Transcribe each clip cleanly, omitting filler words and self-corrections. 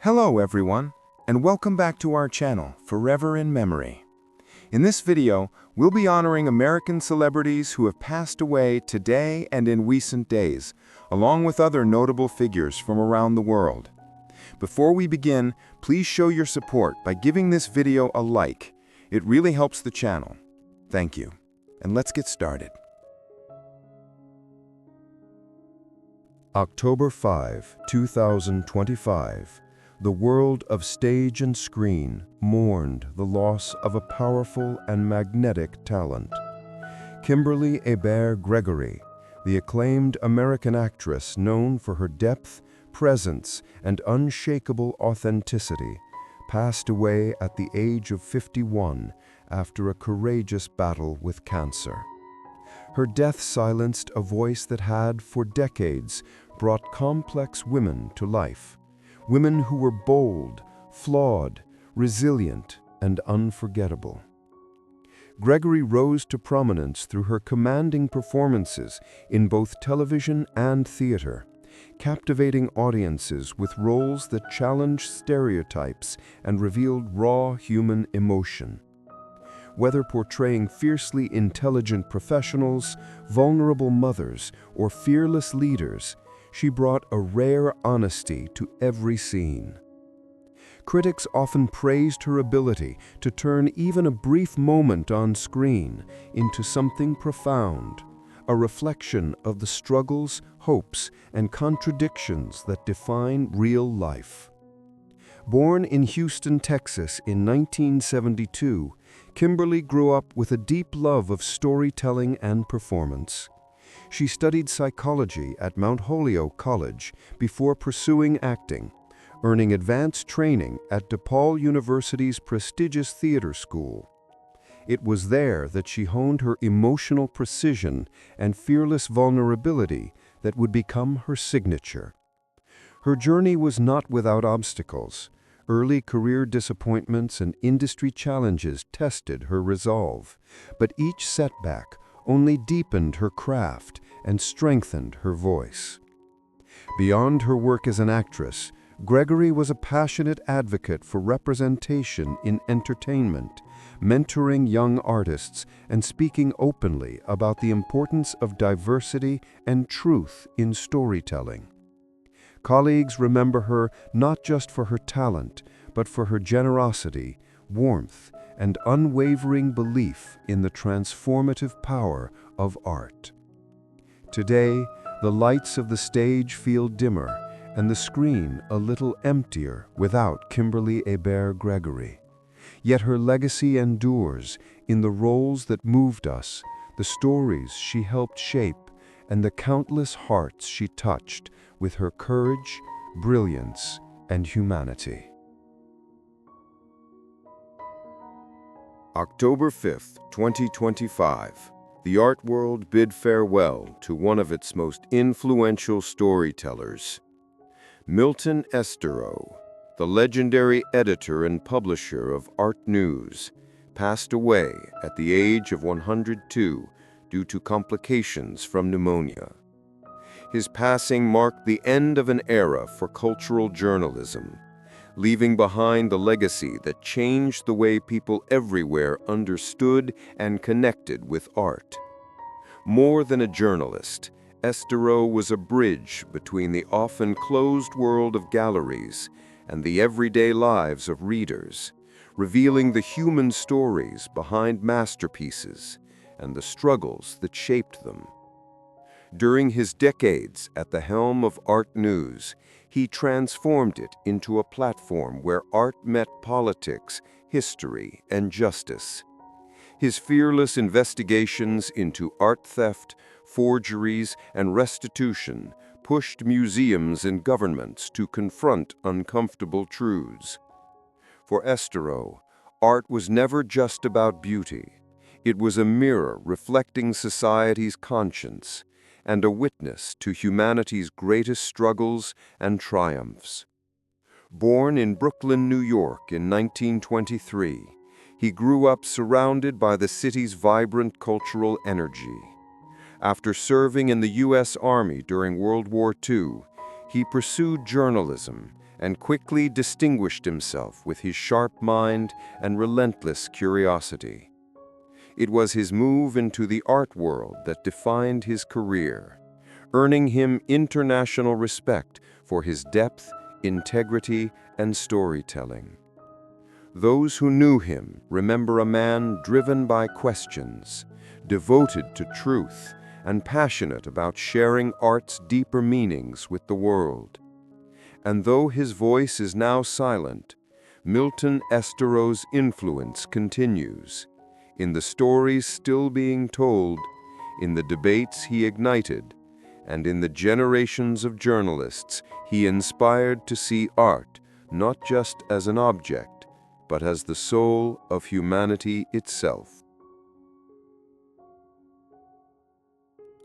Hello everyone, and welcome back to our channel, Forever in Memory. In this video, we'll be honoring American celebrities who have passed away today and in recent days, along with other notable figures from around the world. Before we begin, please show your support by giving this video a like. It really helps the channel. Thank you. And let's get started. October 5, 2025. The world of stage and screen mourned the loss of a powerful and magnetic talent. Kimberly Hebert Gregory, the acclaimed American actress known for her depth, presence, and unshakable authenticity, passed away at the age of 51 after a courageous battle with cancer. Her death silenced a voice that had, for decades, brought complex women to life. Women who were bold, flawed, resilient, and unforgettable. Gregory rose to prominence through her commanding performances in both television and theater, captivating audiences with roles that challenged stereotypes and revealed raw human emotion. Whether portraying fiercely intelligent professionals, vulnerable mothers, or fearless leaders, she brought a rare honesty to every scene. Critics often praised her ability to turn even a brief moment on screen into something profound, a reflection of the struggles, hopes, and contradictions that define real life. Born in Houston, Texas in 1972, Kimberly grew up with a deep love of storytelling and performance. She studied psychology at Mount Holyoke College before pursuing acting, earning advanced training at DePaul University's prestigious theater school. It was there that she honed her emotional precision and fearless vulnerability that would become her signature. Her journey was not without obstacles. Early career disappointments and industry challenges tested her resolve, but each setback only deepened her craft and strengthened her voice. Beyond her work as an actress, Gregory was a passionate advocate for representation in entertainment, mentoring young artists and speaking openly about the importance of diversity and truth in storytelling. Colleagues remember her not just for her talent, but for her generosity, warmth, and unwavering belief in the transformative power of art. Today, the lights of the stage feel dimmer and the screen a little emptier without Kimberly Hebert Gregory. Yet her legacy endures in the roles that moved us, the stories she helped shape, and the countless hearts she touched with her courage, brilliance, and humanity. October 5th, 2025. The art world bid farewell to one of its most influential storytellers. Milton Esterow, the legendary editor and publisher of Art News, passed away at the age of 102 due to complications from pneumonia. His passing marked the end of an era for cultural journalism, leaving behind the legacy that changed the way people everywhere understood and connected with art. More than a journalist, Esterow was a bridge between the often closed world of galleries and the everyday lives of readers, revealing the human stories behind masterpieces and the struggles that shaped them. During his decades at the helm of Art News, he transformed it into a platform where art met politics, history, and justice. His fearless investigations into art theft, forgeries, and restitution pushed museums and governments to confront uncomfortable truths. For Esterow, art was never just about beauty. It was a mirror reflecting society's conscience and a witness to humanity's greatest struggles and triumphs. Born in Brooklyn, New York in 1923, he grew up surrounded by the city's vibrant cultural energy. After serving in the U.S. Army during World War II, he pursued journalism and quickly distinguished himself with his sharp mind and relentless curiosity. It was his move into the art world that defined his career, earning him international respect for his depth, integrity, and storytelling. Those who knew him remember a man driven by questions, devoted to truth, and passionate about sharing art's deeper meanings with the world. And though his voice is now silent, Milton Estero's influence continues, in the stories still being told, in the debates he ignited, and in the generations of journalists he inspired to see art not just as an object, but as the soul of humanity itself.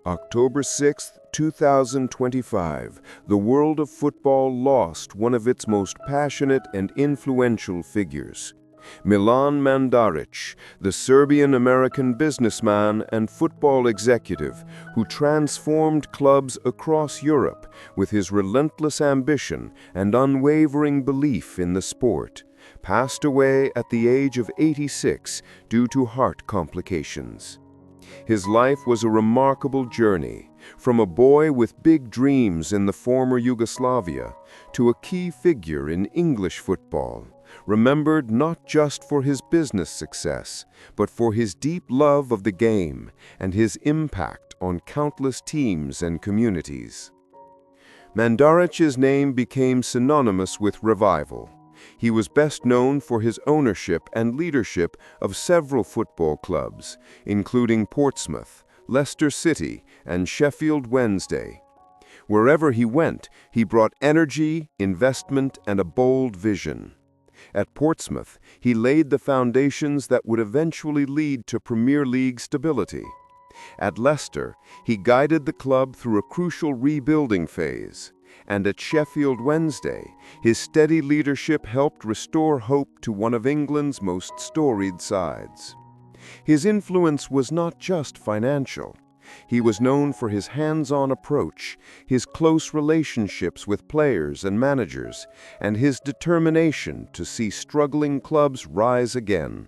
October 6, 2025, the world of football lost one of its most passionate and influential figures. Milan Mandarić, the Serbian-American businessman and football executive who transformed clubs across Europe with his relentless ambition and unwavering belief in the sport, passed away at the age of 86 due to heart complications. His life was a remarkable journey, from a boy with big dreams in the former Yugoslavia to a key figure in English football, remembered not just for his business success, but for his deep love of the game and his impact on countless teams and communities. Mandaric's name became synonymous with revival. He was best known for his ownership and leadership of several football clubs, including Portsmouth, Leicester City, and Sheffield Wednesday. Wherever he went, he brought energy, investment, and a bold vision. At Portsmouth, he laid the foundations that would eventually lead to Premier League stability. At Leicester, he guided the club through a crucial rebuilding phase. And at Sheffield Wednesday, his steady leadership helped restore hope to one of England's most storied sides. His influence was not just financial. He was known for his hands-on approach, his close relationships with players and managers, and his determination to see struggling clubs rise again.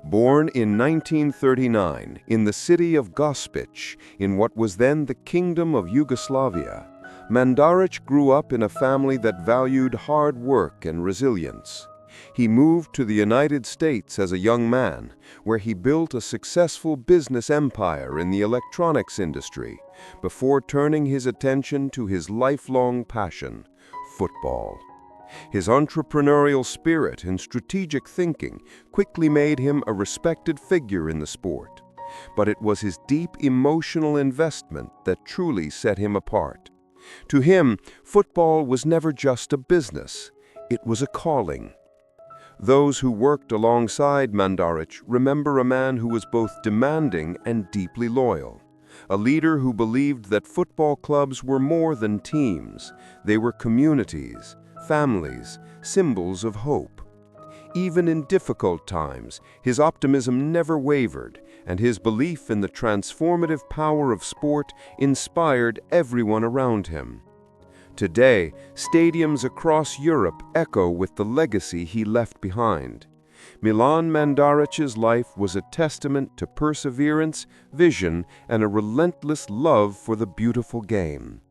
Born in 1939 in the city of Gospić, in what was then the Kingdom of Yugoslavia, Mandarić grew up in a family that valued hard work and resilience. He moved to the United States as a young man, where he built a successful business empire in the electronics industry, before turning his attention to his lifelong passion, football. His entrepreneurial spirit and strategic thinking quickly made him a respected figure in the sport. But it was his deep emotional investment that truly set him apart. To him, football was never just a business, it was a calling. Those who worked alongside Mandarić remember a man who was both demanding and deeply loyal, a leader who believed that football clubs were more than teams, they were communities, families, symbols of hope. Even in difficult times, his optimism never wavered, and his belief in the transformative power of sport inspired everyone around him. Today, stadiums across Europe echo with the legacy he left behind. Milan Mandaric's life was a testament to perseverance, vision, and a relentless love for the beautiful game.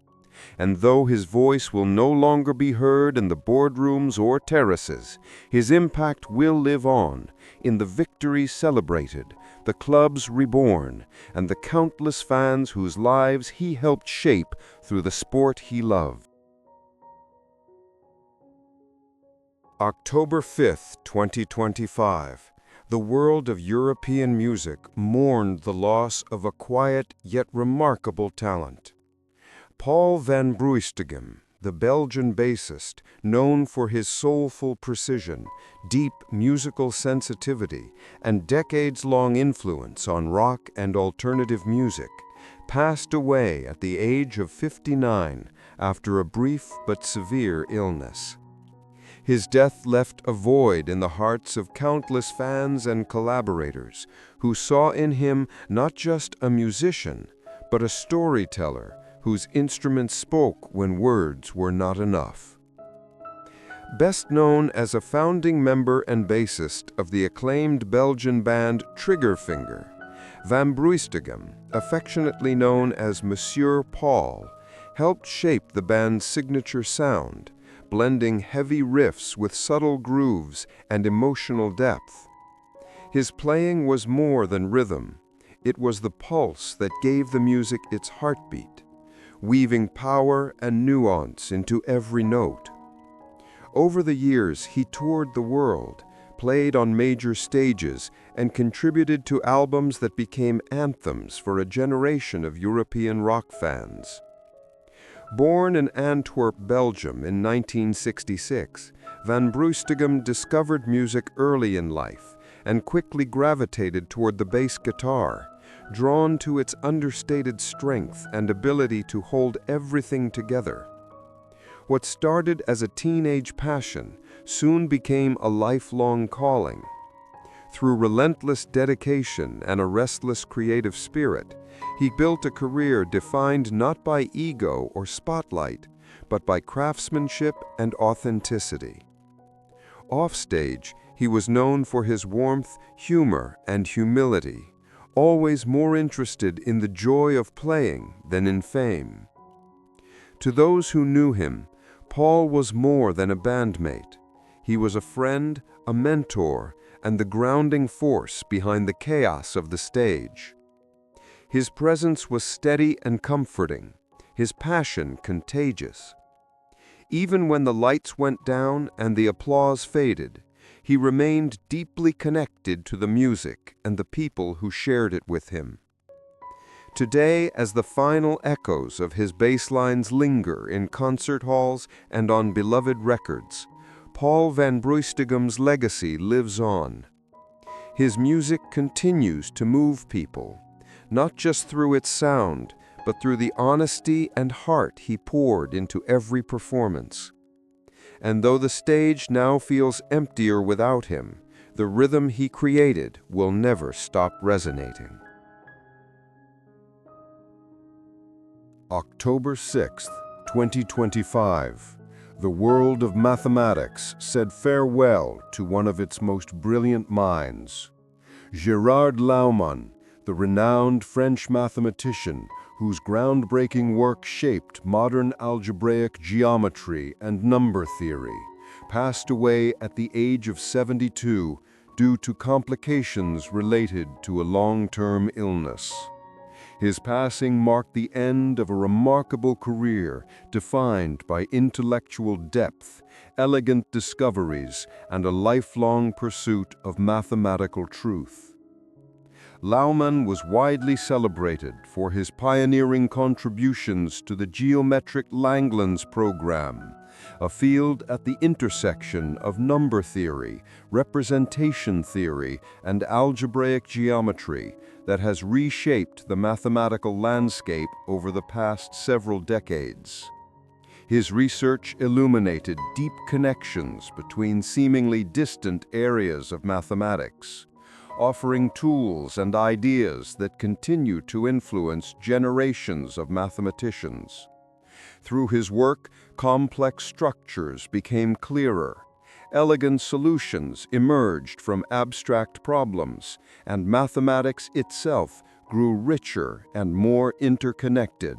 And though his voice will no longer be heard in the boardrooms or terraces, his impact will live on in the victories celebrated, the clubs reborn, and the countless fans whose lives he helped shape through the sport he loved. October 5, 2025. The world of European music mourned the loss of a quiet yet remarkable talent. Paul van Bruystegem, the Belgian bassist, known for his soulful precision, deep musical sensitivity, and decades-long influence on rock and alternative music, passed away at the age of 59 after a brief but severe illness. His death left a void in the hearts of countless fans and collaborators who saw in him not just a musician, but a storyteller whose instruments spoke when words were not enough. Best known as a founding member and bassist of the acclaimed Belgian band Triggerfinger, Van Bruystigam, affectionately known as Monsieur Paul, helped shape the band's signature sound, blending heavy riffs with subtle grooves and emotional depth. His playing was more than rhythm. It was the pulse that gave the music its heartbeat, weaving power and nuance into every note. Over the years, he toured the world, played on major stages, and contributed to albums that became anthems for a generation of European rock fans. Born in Antwerp, Belgium in 1966, Van Bruystigam discovered music early in life and quickly gravitated toward the bass guitar, drawn to its understated strength and ability to hold everything together. What started as a teenage passion soon became a lifelong calling. Through relentless dedication and a restless creative spirit, he built a career defined not by ego or spotlight, but by craftsmanship and authenticity. Offstage, he was known for his warmth, humor, and humility, always more interested in the joy of playing than in fame. To those who knew him, Paul was more than a bandmate. He was a friend, a mentor, and the grounding force behind the chaos of the stage. His presence was steady and comforting, his passion contagious. Even when the lights went down and the applause faded, he remained deeply connected to the music and the people who shared it with him. Today, as the final echoes of his bass lines linger in concert halls and on beloved records, Paul Van Bruystigams' legacy lives on. His music continues to move people, not just through its sound, but through the honesty and heart he poured into every performance. And though the stage now feels emptier without him, the rhythm he created will never stop resonating. October 6, 2025. The world of mathematics said farewell to one of its most brilliant minds. Gérard Laumann, the renowned French mathematician whose groundbreaking work shaped modern algebraic geometry and number theory, passed away at the age of 72 due to complications related to a long-term illness. His passing marked the end of a remarkable career defined by intellectual depth, elegant discoveries, and a lifelong pursuit of mathematical truth. Laumann was widely celebrated for his pioneering contributions to the geometric Langlands program, a field at the intersection of number theory, representation theory, and algebraic geometry that has reshaped the mathematical landscape over the past several decades. His research illuminated deep connections between seemingly distant areas of mathematics, offering tools and ideas that continue to influence generations of mathematicians. Through his work, complex structures became clearer, elegant solutions emerged from abstract problems, and mathematics itself grew richer and more interconnected.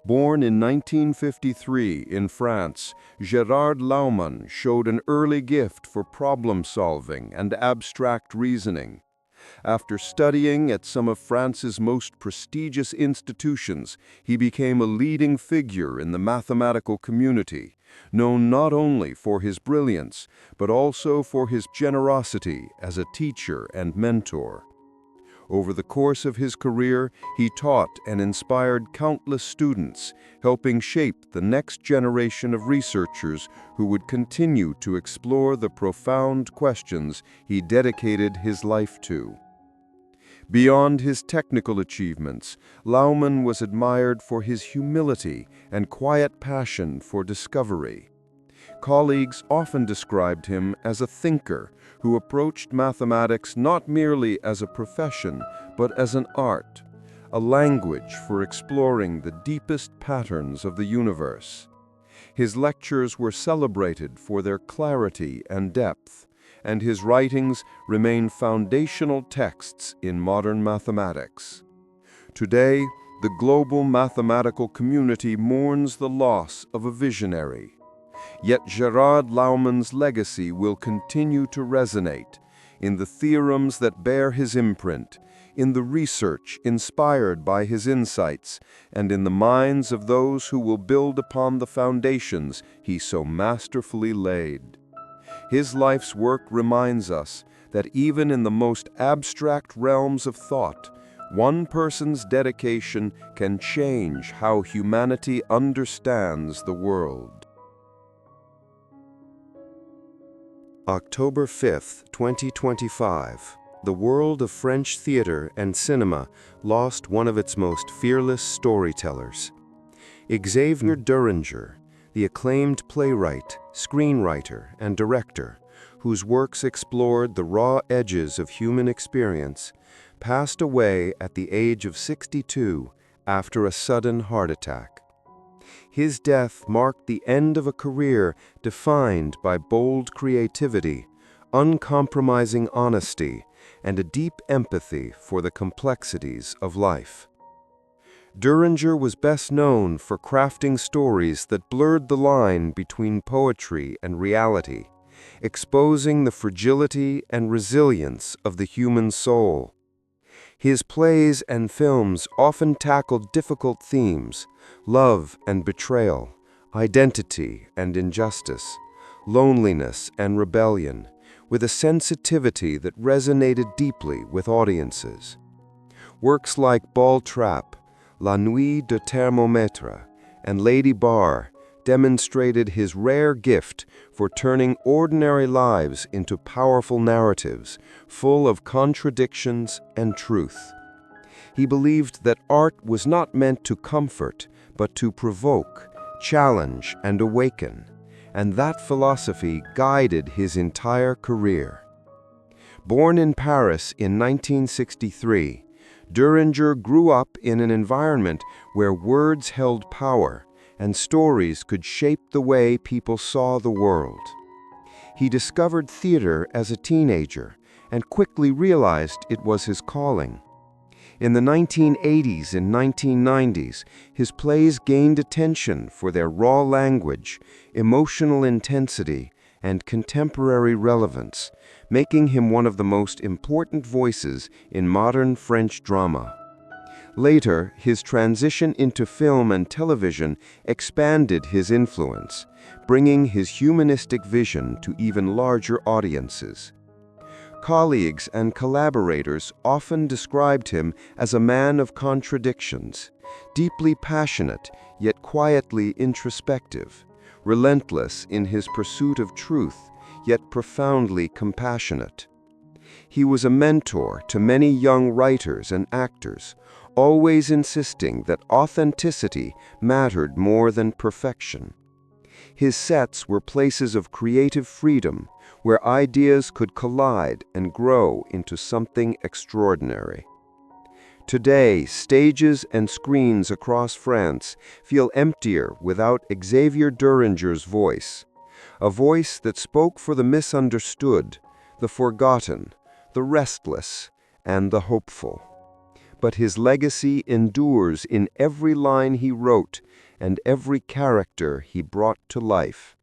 Born in 1953 in France, Gérard Laumann showed an early gift for problem-solving and abstract reasoning. After studying at some of France's most prestigious institutions, he became a leading figure in the mathematical community, known not only for his brilliance, but also for his generosity as a teacher and mentor. Over the course of his career, he taught and inspired countless students, helping shape the next generation of researchers who would continue to explore the profound questions he dedicated his life to. Beyond his technical achievements, Laumann was admired for his humility and quiet passion for discovery. Colleagues often described him as a thinker who approached mathematics not merely as a profession, but as an art, a language for exploring the deepest patterns of the universe. His lectures were celebrated for their clarity and depth, and his writings remain foundational texts in modern mathematics. Today, the global mathematical community mourns the loss of a visionary. Yet Gerard Laumann's legacy will continue to resonate in the theorems that bear his imprint, in the research inspired by his insights, and in the minds of those who will build upon the foundations he so masterfully laid. His life's work reminds us that even in the most abstract realms of thought, one person's dedication can change how humanity understands the world. October 5, 2025. The world of French theater and cinema lost one of its most fearless storytellers. Xavier Duringer, the acclaimed playwright, screenwriter, and director, whose works explored the raw edges of human experience, passed away at the age of 62 after a sudden heart attack. His death marked the end of a career defined by bold creativity, uncompromising honesty, and a deep empathy for the complexities of life. Duringer was best known for crafting stories that blurred the line between poetry and reality, exposing the fragility and resilience of the human soul. His plays and films often tackled difficult themes: love and betrayal, identity and injustice, loneliness and rebellion, with a sensitivity that resonated deeply with audiences. Works like Ball Trap, La Nuit de Thermomètre, and Lady Bar demonstrated his rare gift for turning ordinary lives into powerful narratives, full of contradictions and truth. He believed that art was not meant to comfort, but to provoke, challenge, and awaken, and that philosophy guided his entire career. Born in Paris in 1963, Duringer grew up in an environment where words held power and stories could shape the way people saw the world. He discovered theater as a teenager and quickly realized it was his calling. In the 1980s and 1990s, his plays gained attention for their raw language, emotional intensity, and contemporary relevance, making him one of the most important voices in modern French drama. Later, his transition into film and television expanded his influence, bringing his humanistic vision to even larger audiences. Colleagues and collaborators often described him as a man of contradictions, deeply passionate yet quietly introspective, relentless in his pursuit of truth yet profoundly compassionate. He was a mentor to many young writers and actors, always insisting that authenticity mattered more than perfection. His sets were places of creative freedom, where ideas could collide and grow into something extraordinary. Today, stages and screens across France feel emptier without Xavier Duringer's voice, a voice that spoke for the misunderstood, the forgotten, the restless, and the hopeful. But his legacy endures in every line he wrote and every character he brought to life.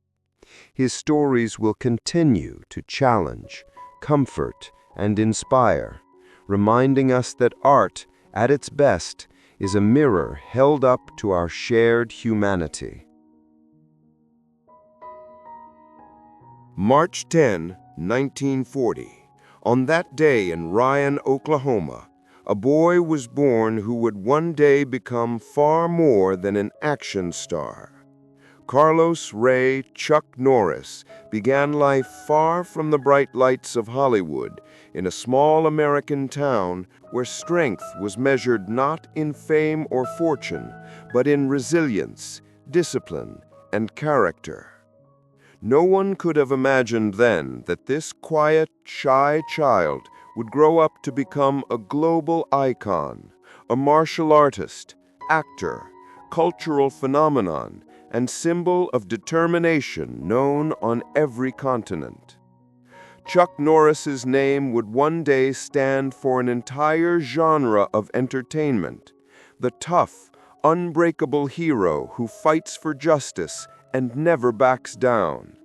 His stories will continue to challenge, comfort, and inspire, reminding us that art, at its best, is a mirror held up to our shared humanity. March 10, 1940. On that day in Ryan, Oklahoma, a boy was born who would one day become far more than an action star. Carlos Ray Chuck Norris began life far from the bright lights of Hollywood, in a small American town where strength was measured not in fame or fortune, but in resilience, discipline, and character. No one could have imagined then that this quiet, shy child would grow up to become a global icon, a martial artist, actor, cultural phenomenon, and symbol of determination known on every continent. Chuck Norris's name would one day stand for an entire genre of entertainment, the tough, unbreakable hero who fights for justice and never backs down.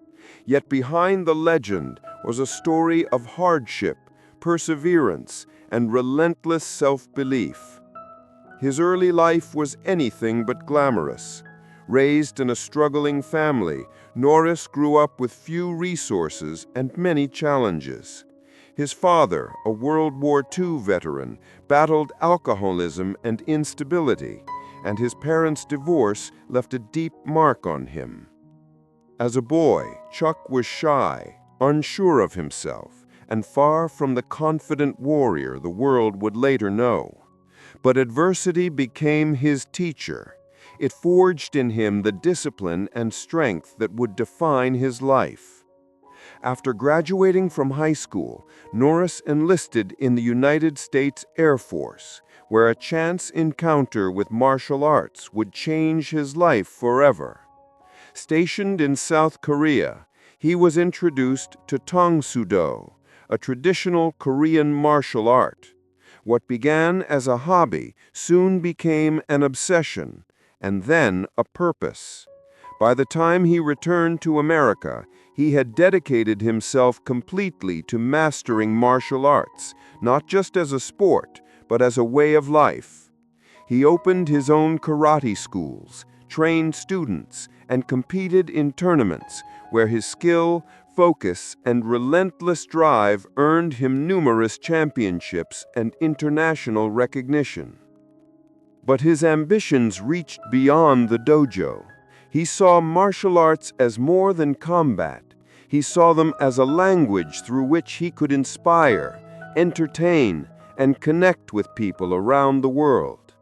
Yet behind the legend was a story of hardship, perseverance, and relentless self-belief. His early life was anything but glamorous. Raised in a struggling family, Norris grew up with few resources and many challenges. His father, a World War II veteran, battled alcoholism and instability, and his parents' divorce left a deep mark on him. As a boy, Chuck was shy, unsure of himself, and far from the confident warrior the world would later know. But adversity became his teacher. It forged in him the discipline and strength that would define his life. After graduating from high school, Norris enlisted in the United States Air Force, where a chance encounter with martial arts would change his life forever. Stationed in South Korea, he was introduced to Tang Soo Do, a traditional Korean martial art. What began as a hobby soon became an obsession, and then a purpose. By the time he returned to America, he had dedicated himself completely to mastering martial arts, not just as a sport, but as a way of life. He opened his own karate schools, trained students, and competed in tournaments where his skill, focus, and relentless drive earned him numerous championships and international recognition. But his ambitions reached beyond the dojo. He saw martial arts as more than combat. He saw them as a language through which he could inspire, entertain, and connect with people around the world.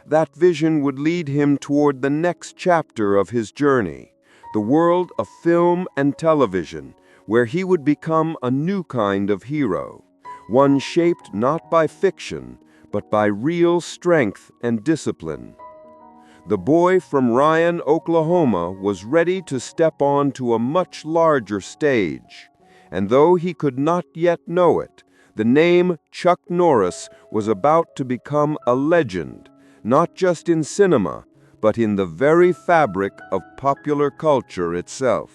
That vision would lead him toward the next chapter of his journey, the world of film and television, where he would become a new kind of hero, one shaped not by fiction, but by real strength and discipline. The boy from Ryan, Oklahoma, was ready to step onto a much larger stage, and though he could not yet know it, the name Chuck Norris was about to become a legend, not just in cinema, but in the very fabric of popular culture itself.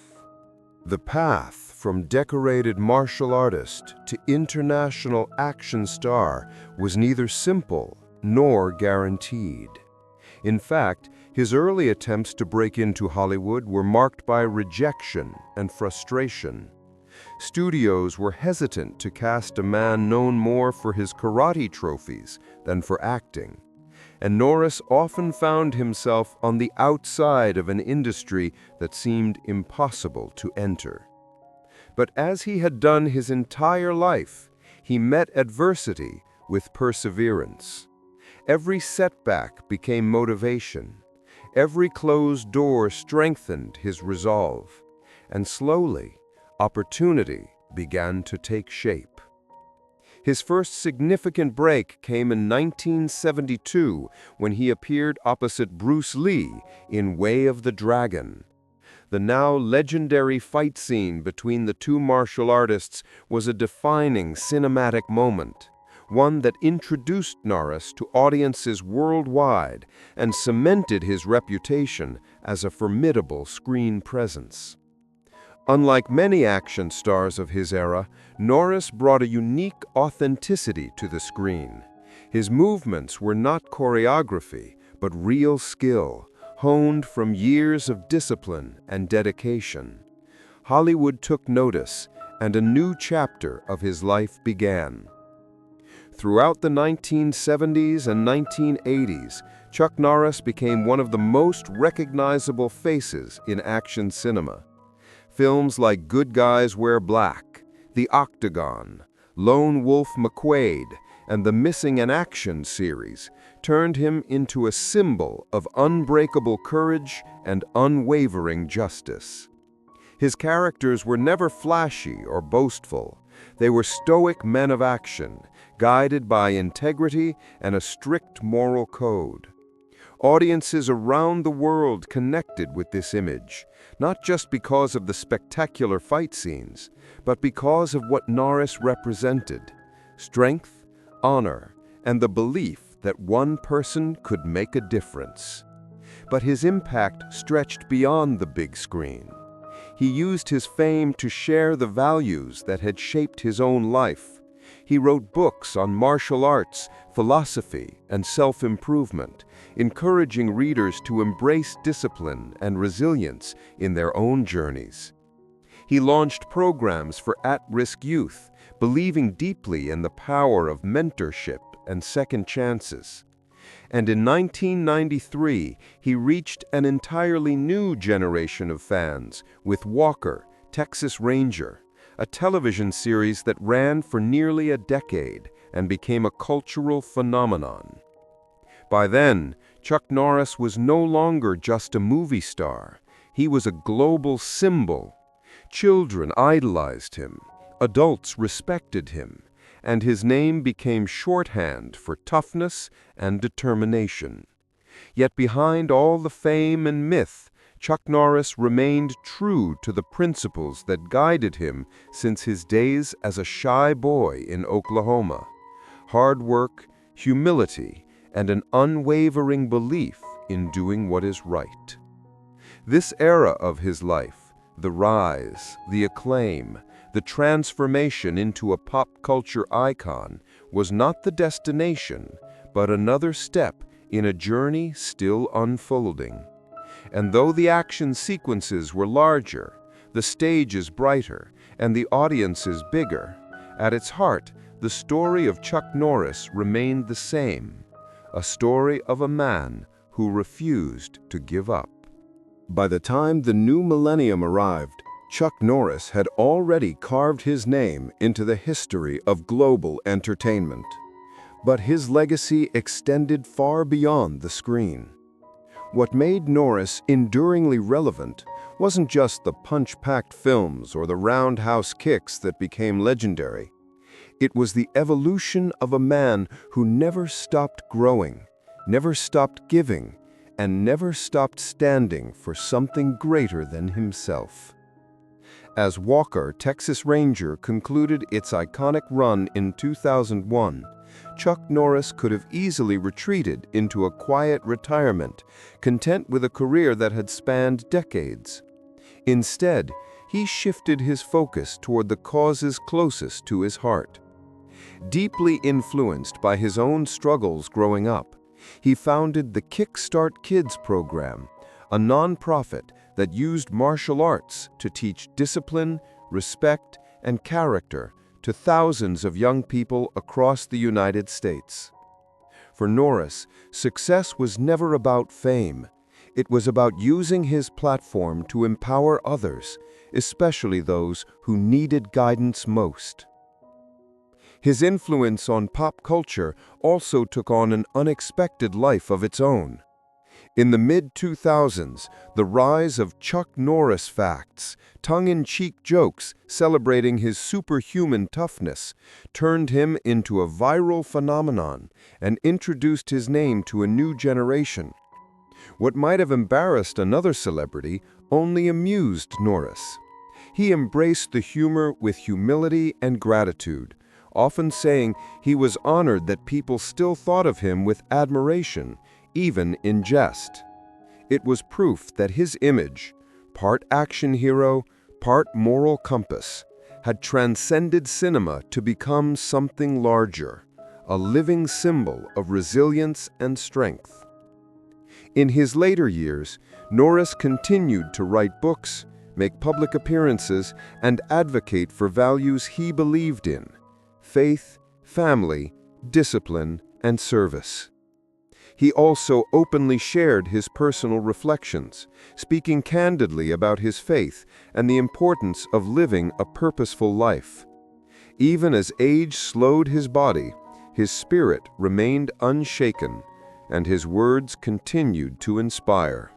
The path from decorated martial artist to international action star was neither simple nor guaranteed. In fact, his early attempts to break into Hollywood were marked by rejection and frustration. Studios were hesitant to cast a man known more for his karate trophies than for acting, and Norris often found himself on the outside of an industry that seemed impossible to enter. But as he had done his entire life, he met adversity with perseverance. Every setback became motivation. Every closed door strengthened his resolve. And slowly, opportunity began to take shape. His first significant break came in 1972 when he appeared opposite Bruce Lee in Way of the Dragon. The now legendary fight scene between the two martial artists was a defining cinematic moment, one that introduced Norris to audiences worldwide and cemented his reputation as a formidable screen presence. Unlike many action stars of his era, Norris brought a unique authenticity to the screen. His movements were not choreography, but real skill, honed from years of discipline and dedication. Hollywood took notice, and a new chapter of his life began. Throughout the 1970s and 1980s, Chuck Norris became one of the most recognizable faces in action cinema. Films like Good Guys Wear Black, The Octagon, Lone Wolf McQuade, and the Missing in Action series turned him into a symbol of unbreakable courage and unwavering justice. His characters were never flashy or boastful. They were stoic men of action, guided by integrity and a strict moral code. Audiences around the world connected with this image, not just because of the spectacular fight scenes, but because of what Norris represented: strength, honor, and the belief that one person could make a difference. But his impact stretched beyond the big screen. He used his fame to share the values that had shaped his own life. He wrote books on martial arts, philosophy, and self-improvement, encouraging readers to embrace discipline and resilience in their own journeys. He launched programs for at-risk youth, believing deeply in the power of mentorship and second chances. And in 1993, he reached an entirely new generation of fans with Walker, Texas Ranger, a television series that ran for nearly a decade and became a cultural phenomenon. By then, Chuck Norris was no longer just a movie star. He was a global symbol. Children idolized him, adults respected him, and his name became shorthand for toughness and determination. Yet behind all the fame and myth, Chuck Norris remained true to the principles that guided him since his days as a shy boy in Oklahoma: hard work, humility, and an unwavering belief in doing what is right. This era of his life, the rise, the acclaim, the transformation into a pop culture icon, was not the destination, but another step in a journey still unfolding. And though the action sequences were larger, the stage is brighter, and the audience is bigger, at its heart, the story of Chuck Norris remained the same: a story of a man who refused to give up. By the time the new millennium arrived, Chuck Norris had already carved his name into the history of global entertainment. But his legacy extended far beyond the screen. What made Norris enduringly relevant wasn't just the punch-packed films or the roundhouse kicks that became legendary. It was the evolution of a man who never stopped growing, never stopped giving, and never stopped standing for something greater than himself. As Walker, Texas Ranger concluded its iconic run in 2001, Chuck Norris could have easily retreated into a quiet retirement, content with a career that had spanned decades. Instead, he shifted his focus toward the causes closest to his heart. Deeply influenced by his own struggles growing up, he founded the Kickstart Kids program, a nonprofit that used martial arts to teach discipline, respect, and character to thousands of young people across the United States. For Norris, success was never about fame. It was about using his platform to empower others, especially those who needed guidance most. His influence on pop culture also took on an unexpected life of its own. In the mid-2000s, the rise of Chuck Norris facts, tongue-in-cheek jokes celebrating his superhuman toughness, turned him into a viral phenomenon and introduced his name to a new generation. What might have embarrassed another celebrity only amused Norris. He embraced the humor with humility and gratitude, often saying he was honored that people still thought of him with admiration, even in jest. It was proof that his image, part action hero, part moral compass, had transcended cinema to become something larger, a living symbol of resilience and strength. In his later years, Norris continued to write books, make public appearances, and advocate for values he believed in: faith, family, discipline, and service. He also openly shared his personal reflections, speaking candidly about his faith and the importance of living a purposeful life. Even as age slowed his body, his spirit remained unshaken, and his words continued to inspire.